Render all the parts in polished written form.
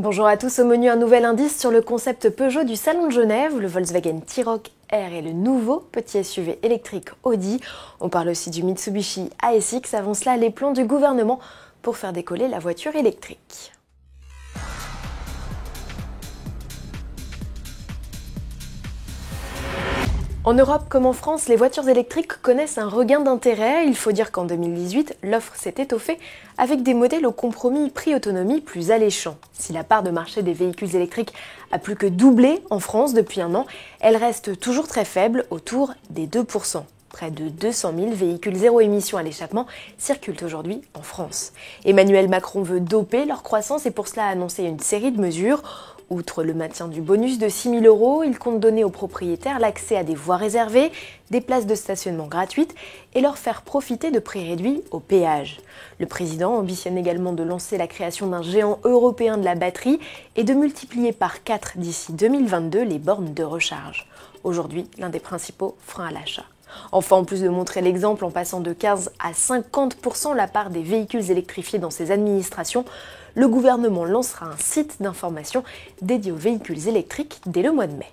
Bonjour à tous, au menu un nouvel indice sur le concept Peugeot du Salon de Genève, le Volkswagen T-Roc R et le nouveau petit SUV électrique Audi. On parle aussi du Mitsubishi ASX, avant cela les plans du gouvernement pour faire décoller la voiture électrique. En Europe comme en France, les voitures électriques connaissent un regain d'intérêt. Il faut dire qu'en 2018, l'offre s'est étoffée avec des modèles au compromis prix-autonomie plus alléchants. Si la part de marché des véhicules électriques a plus que doublé en France depuis un an, elle reste toujours très faible, autour des 2%. Près de 200 000 véhicules zéro émission à l'échappement circulent aujourd'hui en France. Emmanuel Macron veut doper leur croissance et pour cela a annoncé une série de mesures. Outre le maintien du bonus de 6 000 €, il compte donner aux propriétaires l'accès à des voies réservées, des places de stationnement gratuites et leur faire profiter de prix réduits au péage. Le président ambitionne également de lancer la création d'un géant européen de la batterie et de multiplier par 4 d'ici 2022 les bornes de recharge. Aujourd'hui, l'un des principaux freins à l'achat. Enfin, en plus de montrer l'exemple en passant de 15 à 50% la part des véhicules électrifiés dans ses administrations, le gouvernement lancera un site d'information dédié aux véhicules électriques dès le mois de mai.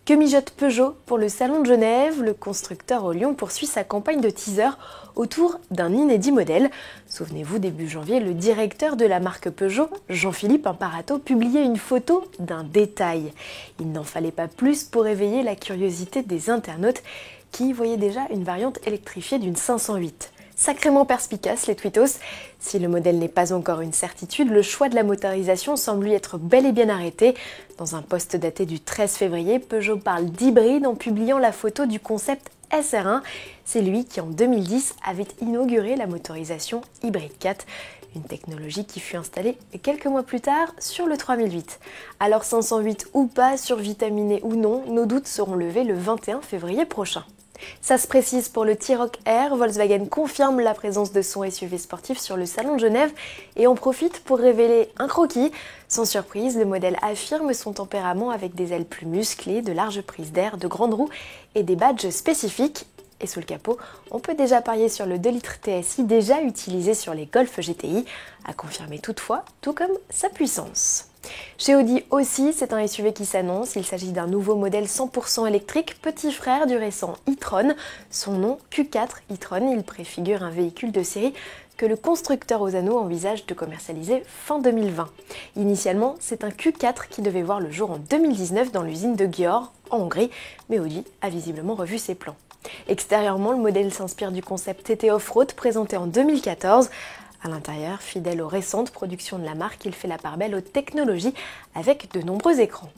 Que mijote Peugeot pour le Salon de Genève? Le constructeur au Lyon poursuit sa campagne de teaser autour d'un inédit modèle. Souvenez-vous, début janvier, le directeur de la marque Peugeot, Jean-Philippe Imparato, publiait une photo d'un détail. Il n'en fallait pas plus pour éveiller la curiosité des internautes qui voyaient déjà une variante électrifiée d'une 508. Sacrément perspicace les tweetos. Si le modèle n'est pas encore une certitude, le choix de la motorisation semble lui être bel et bien arrêté. Dans un post daté du 13 février, Peugeot parle d'hybride en publiant la photo du concept SR1. C'est lui qui en 2010 avait inauguré la motorisation Hybrid 4, une technologie qui fut installée quelques mois plus tard sur le 3008. Alors 508 ou pas, survitaminé ou non, nos doutes seront levés le 21 février prochain. Ça se précise pour le T-Roc R, Volkswagen confirme la présence de son SUV sportif sur le Salon de Genève et en profite pour révéler un croquis. Sans surprise, le modèle affirme son tempérament avec des ailes plus musclées, de larges prises d'air, de grandes roues et des badges spécifiques. Et sous le capot, on peut déjà parier sur le 2 litres TSI déjà utilisé sur les Golf GTI, à confirmer toutefois, tout comme sa puissance. Chez Audi aussi, c'est un SUV qui s'annonce. Il s'agit d'un nouveau modèle 100% électrique, petit frère du récent e-tron. Son nom, Q4 e-tron, il préfigure un véhicule de série que le constructeur Osano envisage de commercialiser fin 2020. Initialement, c'est un Q4 qui devait voir le jour en 2019 dans l'usine de Győr, en Hongrie, mais Audi a visiblement revu ses plans. Extérieurement, le modèle s'inspire du concept TT Off-Road présenté en 2014. À l'intérieur, fidèle aux récentes productions de la marque, il fait la part belle aux technologies avec de nombreux écrans.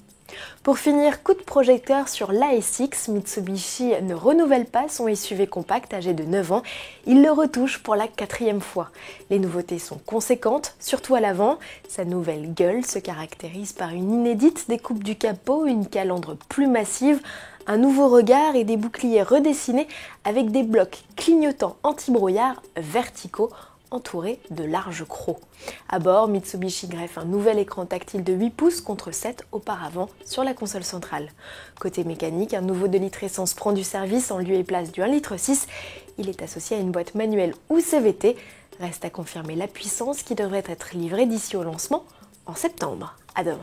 Pour finir, coup de projecteur sur l'ASX, Mitsubishi ne renouvelle pas son SUV compact âgé de 9 ans, il le retouche pour la 4e fois. Les nouveautés sont conséquentes, surtout à l'avant. Sa nouvelle gueule se caractérise par une inédite découpe du capot, une calandre plus massive, un nouveau regard et des boucliers redessinés avec des blocs clignotants anti-brouillard verticaux entouré de larges crocs. À bord, Mitsubishi greffe un nouvel écran tactile de 8 pouces contre 7 auparavant sur la console centrale. Côté mécanique, un nouveau 2 litres essence prend du service en lieu et place du 1 litre 6. Il est associé à une boîte manuelle ou CVT. Reste à confirmer la puissance qui devrait être livrée d'ici au lancement en septembre. À demain.